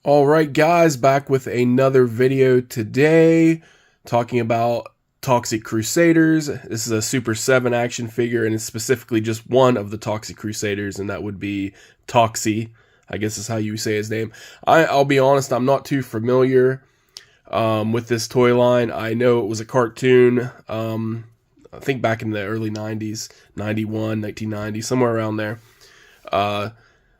Alright guys, back with another video today, talking about Toxic Crusaders. This is a Super 7 action figure, and it's specifically just one of the Toxic Crusaders, and that would be Toxie. I guess is how you say his name. I'll be honest, I'm not too familiar with this toy line. I know it was a cartoon, I think back in the early 90s, 91, 1990, somewhere around there.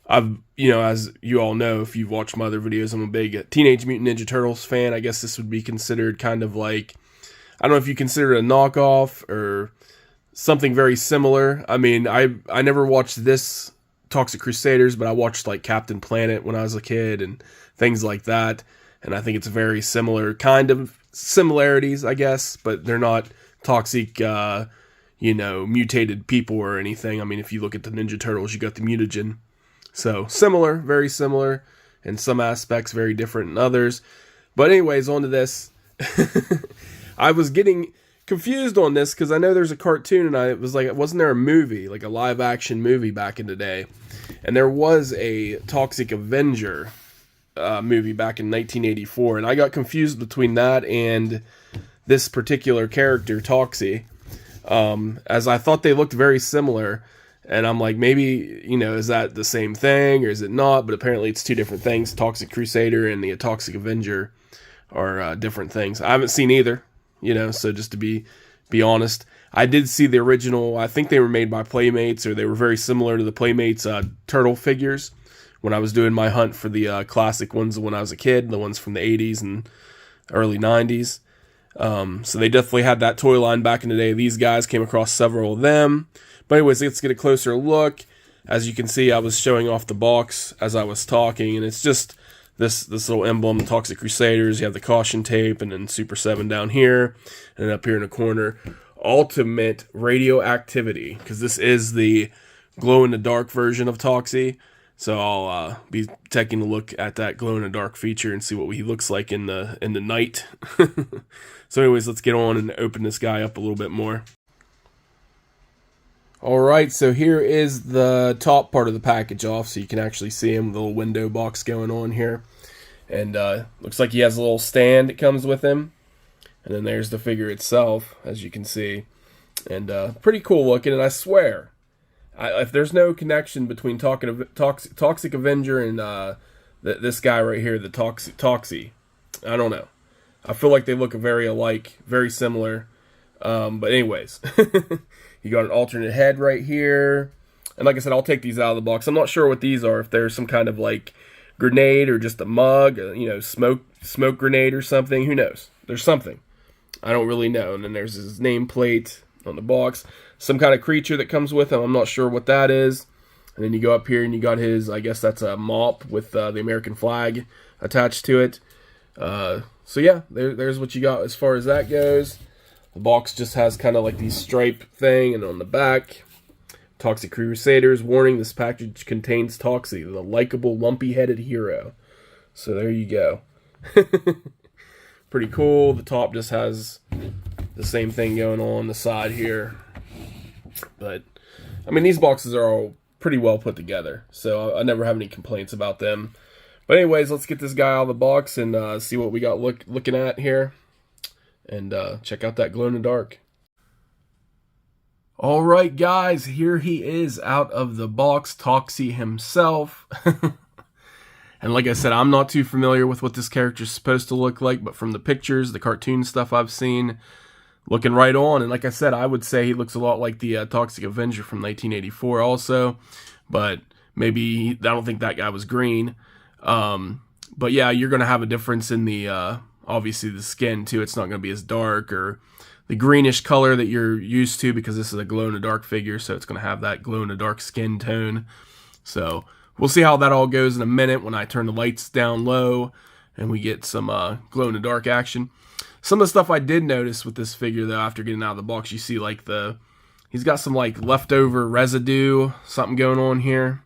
As you all know, if you've watched my other videos, I'm a big Teenage Mutant Ninja Turtles fan. I guess this would be considered kind of like, I don't know if you consider it a knockoff or something very similar. I mean, I never watched this Toxic Crusaders, but I watched like Captain Planet when I was a kid and things like that. And I think it's very similar, kind of similarities, I guess, but they're not toxic, mutated people or anything. I mean, if you look at the Ninja Turtles, you got the mutagen. So, similar, very similar, in some aspects, very different in others. But anyways, on to this. I was getting confused on this, because I know there's a cartoon, and I was like, wasn't there a movie, like a live-action movie back in the day? And there was a Toxic Avenger movie back in 1984, and I got confused between that and this particular character, Toxie, as I thought they looked very similar. And I'm like, maybe, is that the same thing or is it not? But apparently it's two different things. Toxic Crusader and the Toxic Avenger are different things. I haven't seen either, so just to be honest. I did see the original. I think they were made by Playmates, or they were very similar to the Playmates turtle figures when I was doing my hunt for the classic ones when I was a kid, the ones from the 80s and early 90s. So they definitely had that toy line back in the day. These guys came across several of them. But anyways, let's get a closer look. As you can see, I was showing off the box as I was talking, and it's just this little emblem, Toxic Crusaders. You have the caution tape, and then Super 7 down here, and up here in the corner, Ultimate Radioactivity, because this is the glow-in-the-dark version of Toxie. So I'll be taking a look at that glow-in-the-dark feature and see what he looks like in the night. So anyways, let's get on and open this guy up a little bit more. Alright, so here is the top part of the package off, so you can actually see him, the little window box going on here. And looks like he has a little stand that comes with him. And then there's the figure itself, as you can see. And pretty cool looking, and I swear, if there's no connection between Toxic Avenger and this guy right here, the Toxie, I don't know. I feel like they look very alike, very similar. But anyways, you got an alternate head right here. And like I said, I'll take these out of the box. I'm not sure what these are, if there's some kind of like grenade or just a mug, smoke grenade or something. Who knows? There's something. I don't really know. And then there's his nameplate on the box. Some kind of creature that comes with him. I'm not sure what that is. And then you go up here and you got his, I guess that's a mop with the American flag attached to it. So yeah, there's what you got as far as that goes. The box just has kind of like these stripe thing, and on the back, Toxic Crusaders, warning, this package contains Toxie, the likable, lumpy-headed hero. So there you go. Pretty cool. The top just has the same thing going on the side here. But, I mean, these boxes are all pretty well put together, so I never have any complaints about them. But anyways, let's get this guy out of the box and see what we got looking at here. And check out that glow-in-the-dark. Alright guys, here he is out of the box, Toxie himself. And like I said, I'm not too familiar with what this character is supposed to look like, but from the pictures, the cartoon stuff I've seen, looking right on. And like I said, I would say he looks a lot like the Toxic Avenger from 1984 also. But maybe, I don't think that guy was green. But yeah, you're going to have a difference in the... obviously the skin too. It's not going to be as dark or the greenish color that you're used to, because this is a glow-in-the-dark figure, so it's going to have that glow-in-the-dark skin tone. So we'll see how that all goes in a minute when I turn the lights down low and we get some glow-in-the-dark action. Some of the stuff I did notice with this figure though, after getting out of the box, you see like he's got some like leftover residue, something going on here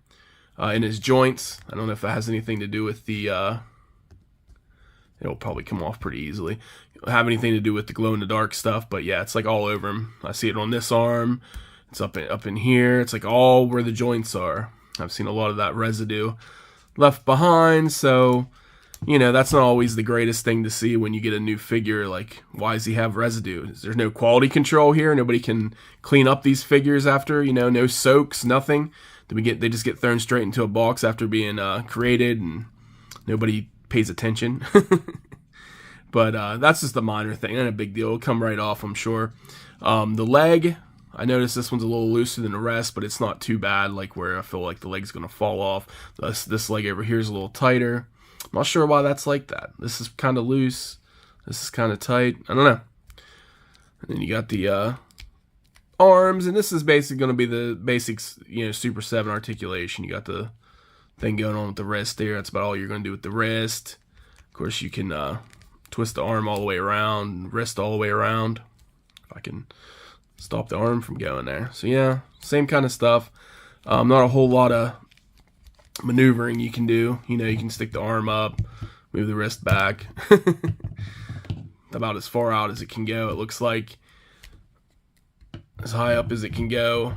in his joints. I don't know if that has anything to do with the it'll probably come off pretty easily. It'll have anything to do with the glow-in-the-dark stuff, but yeah, it's like all over him. I see it on this arm. It's up in here. It's like all where the joints are. I've seen a lot of that residue left behind, so you know, that's not always the greatest thing to see when you get a new figure. Like, why does he have residue? There's no quality control here. Nobody can clean up these figures after, you know, no soaks, nothing. They just get thrown straight into a box after being created, and nobody pays attention. But that's just a minor thing, not a big deal. It'll come right off, I'm sure. The leg, I noticed this one's a little looser than the rest, but it's not too bad, like where I feel like the leg's going to fall off. This leg over here is a little tighter. I'm not sure why that's like that. This is kind of loose. This is kind of tight. I don't know. And then you got the arms, and this is basically going to be the basics, you know, Super 7 articulation. You got the thing going on with the wrist there. That's about all you're going to do with the wrist. Of course, you can twist the arm all the way around, wrist all the way around. If I can stop the arm from going there. So yeah, same kind of stuff. Not a whole lot of maneuvering you can do. You know, you can stick the arm up, move the wrist back. About as far out as it can go, it looks like. As high up as it can go.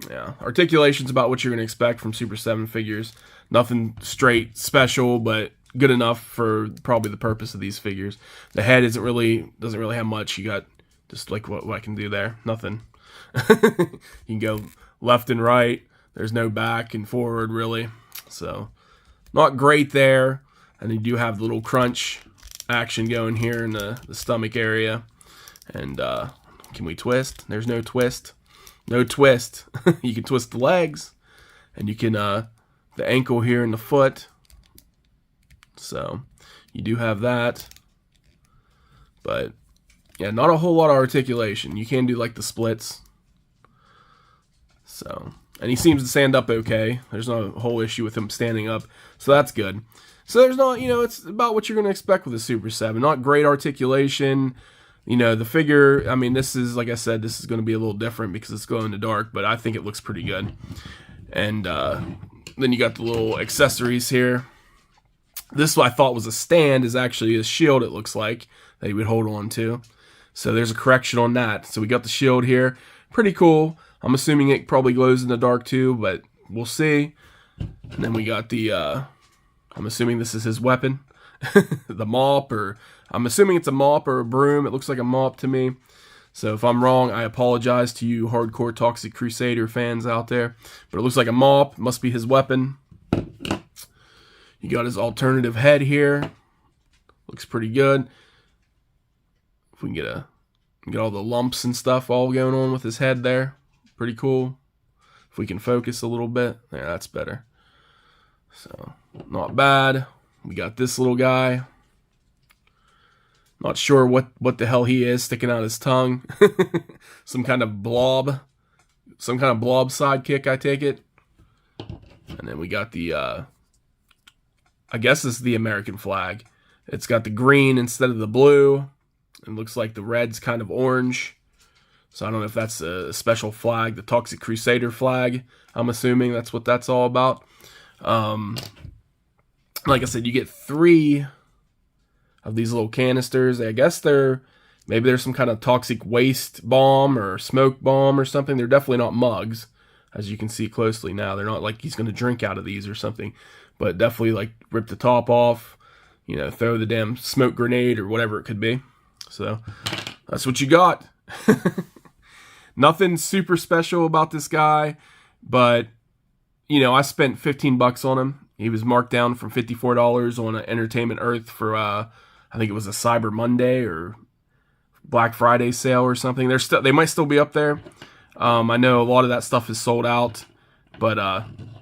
Yeah, articulation's about what you're going to expect from Super 7 figures. Nothing straight special, but good enough for probably the purpose of these figures. The head doesn't really have much. You got just like what I can do there. Nothing. You can go left and right. There's no back and forward really. So not great there. And you do have the little crunch action going here in the stomach area. And can we twist? There's no twist. No twist. You can twist the legs. And you can, the ankle here and the foot. So, you do have that. But, yeah, not a whole lot of articulation. You can do, like, the splits. So, and he seems to stand up okay. There's not a whole issue with him standing up. So, that's good. So, there's not, you know, it's about what you're going to expect with a Super 7. Not great articulation. You know, the figure, I mean, this is, like I said, this is going to be a little different because it's glow in the dark, but I think it looks pretty good. And then you got the little accessories here. This, what I thought was a stand, is actually a shield, it looks like, that you would hold on to. So there's a correction on that. So we got the shield here. Pretty cool. I'm assuming it probably glows in the dark too, but we'll see. And then we got the, I'm assuming this is his weapon. The mop, or I'm assuming it's a mop or a broom. It looks like a mop to me. So if I'm wrong, I apologize to you hardcore Toxic Crusader fans out there. But it looks like a mop. Must be his weapon. You got his alternative head here. Looks pretty good. If we can get all the lumps and stuff all going on with his head there. Pretty cool. If we can focus a little bit. Yeah, that's better. So, not bad. We got this little guy. Not sure what the hell he is sticking out his tongue. Some kind of blob. Some kind of blob sidekick, I take it. And then we got the, I guess this is the American flag. It's got the green instead of the blue. It looks like the red's kind of orange. So I don't know if that's a special flag. The Toxic Crusader flag. I'm assuming that's what that's all about. Like I said, you get 3 of these little canisters. I guess maybe there's some kind of toxic waste bomb or smoke bomb or something. They're definitely not mugs, as you can see closely now. They're not like he's going to drink out of these or something, but definitely like rip the top off, you know, throw the damn smoke grenade or whatever it could be. So that's what you got. Nothing super special about this guy, but you know, I spent 15 bucks on him. He was marked down from $54 on an Entertainment Earth for, I think it was a Cyber Monday or Black Friday sale or something. They might still be up there. I know a lot of that stuff is sold out, but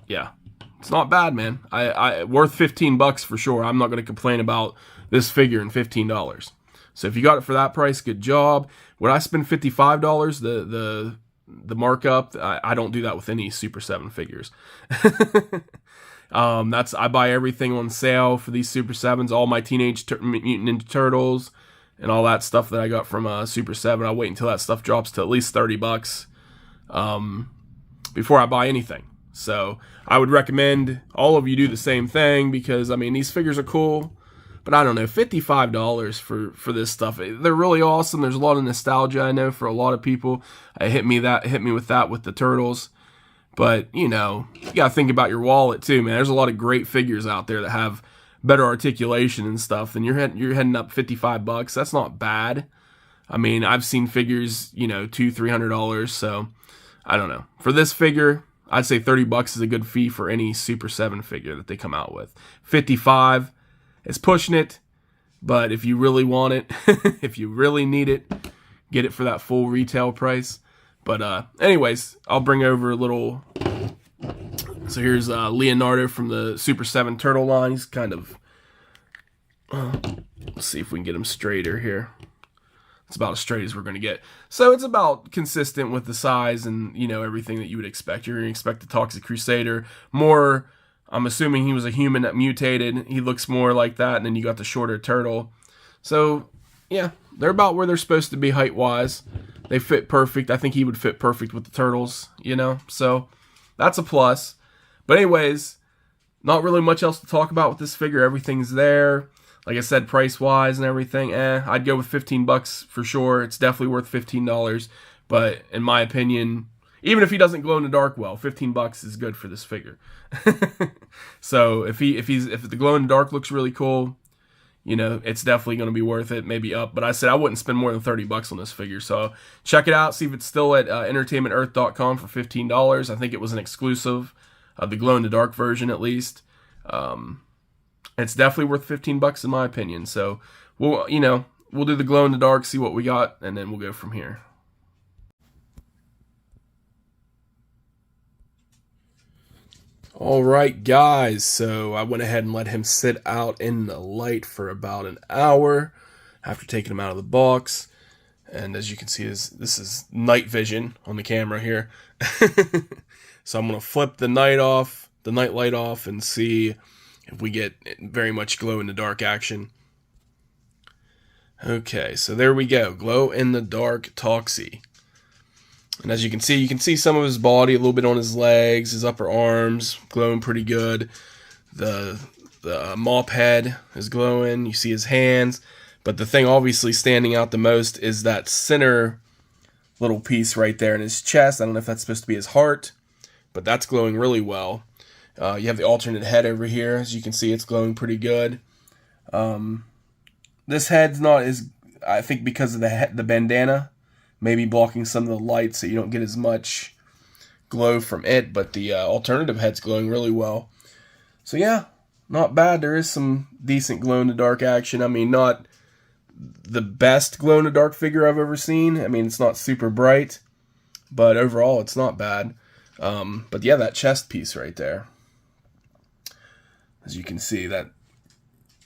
yeah, it's not bad, man. I worth 15 bucks for sure. I'm not going to complain about this figure and $15. So if you got it for that price, good job. Would I spend $55? The markup, I don't do that with any Super 7 figures. I buy everything on sale for these Super 7s, all my Teenage Mutant Ninja Turtles and all that stuff that I got from Super 7. I'll wait until that stuff drops to at least 30 bucks before I buy anything. So I would recommend all of you do the same thing because, I mean, these figures are cool. But I don't know, $55 for this stuff. They're really awesome. There's a lot of nostalgia, I know, for a lot of people. It hit me with the Turtles. But, you know, you got to think about your wallet too, man. There's a lot of great figures out there that have better articulation and stuff, then you're heading up $55. That's not bad. I mean, I've seen figures, you know, $200-$300. So I don't know. For this figure, I'd say $30 is a good fee for any Super 7 figure that they come out with. 55 is pushing it, but if you really want it, if you really need it, get it for that full retail price. But anyways, I'll bring over a little. So here's Leonardo from the Super 7 Turtle line. He's kind of, let's see if we can get him straighter here. It's about as straight as we're going to get. So it's about consistent with the size and, you know, everything that you would expect. You're going to expect the Toxic Crusader. More, I'm assuming he was a human that mutated. He looks more like that. And then you got the shorter turtle. So, yeah, they're about where they're supposed to be height-wise. They fit perfect. I think he would fit perfect with the turtles, you know. So that's a plus. But anyways, not really much else to talk about with this figure. Everything's there. Like I said, price-wise and everything, I'd go with $15 for sure. It's definitely worth $15. But in my opinion, even if he doesn't glow in the dark well, $15 is good for this figure. So if the glow in the dark looks really cool, you know, it's definitely going to be worth it. Maybe up, but I said I wouldn't spend more than $30 on this figure. So check it out. See if it's still at entertainmentearth.com for $15. I think it was an exclusive, the glow in the dark version at least. It's definitely worth $15 in my opinion. So we'll do the glow in the dark, see what we got, and then we'll go from here. All right, guys. So I went ahead and let him sit out in the light for about an hour after taking him out of the box. And as you can see, this is night vision on the camera here. So I'm going to flip the night light off, and see if we get very much glow-in-the-dark action. Okay, so there we go. Glow-in-the-dark Toxie. And as you can see some of his body, a little bit on his legs, his upper arms, glowing pretty good. The mop head is glowing. You see his hands. But the thing obviously standing out the most is that center little piece right there in his chest. I don't know if that's supposed to be his heart, but that's glowing really well. You have the alternate head over here. As you can see, it's glowing pretty good. This head's not as, I think because of the bandana, maybe blocking some of the light so you don't get as much glow from it, but the alternative head's glowing really well. So yeah, not bad. There is some decent glow-in-the-dark action. I mean, not the best glow-in-the-dark figure I've ever seen. I mean, it's not super bright, but overall it's not bad. But yeah, that chest piece right there. As you can see, that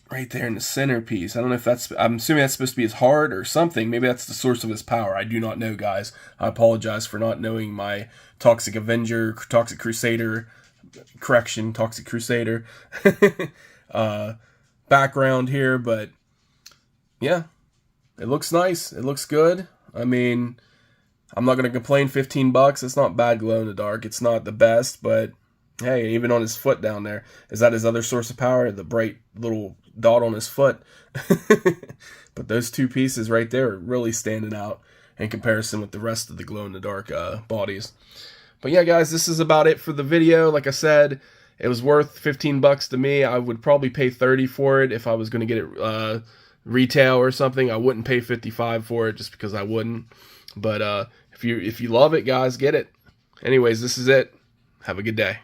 right there in the center piece. I don't know if that's, I'm assuming that's supposed to be his heart or something. Maybe that's the source of his power. I do not know, guys. I apologize for not knowing my Toxic Avenger, Toxic Crusader, Toxic Crusader background here. But yeah, it looks nice. It looks good. I mean, I'm not going to complain. $15. It's not bad glow in the dark. It's not the best, but hey, even on his foot down there, is that his other source of power? The bright little dot on his foot. But those two pieces right there are really standing out in comparison with the rest of the glow-in-the-dark bodies. But yeah, guys, this is about it for the video. Like I said, it was worth $15 to me. I would probably pay $30 for it if I was going to get it retail or something. I wouldn't pay $55 for it just because I wouldn't. But if you love it, guys, get it. Anyways, this is it. Have a good day.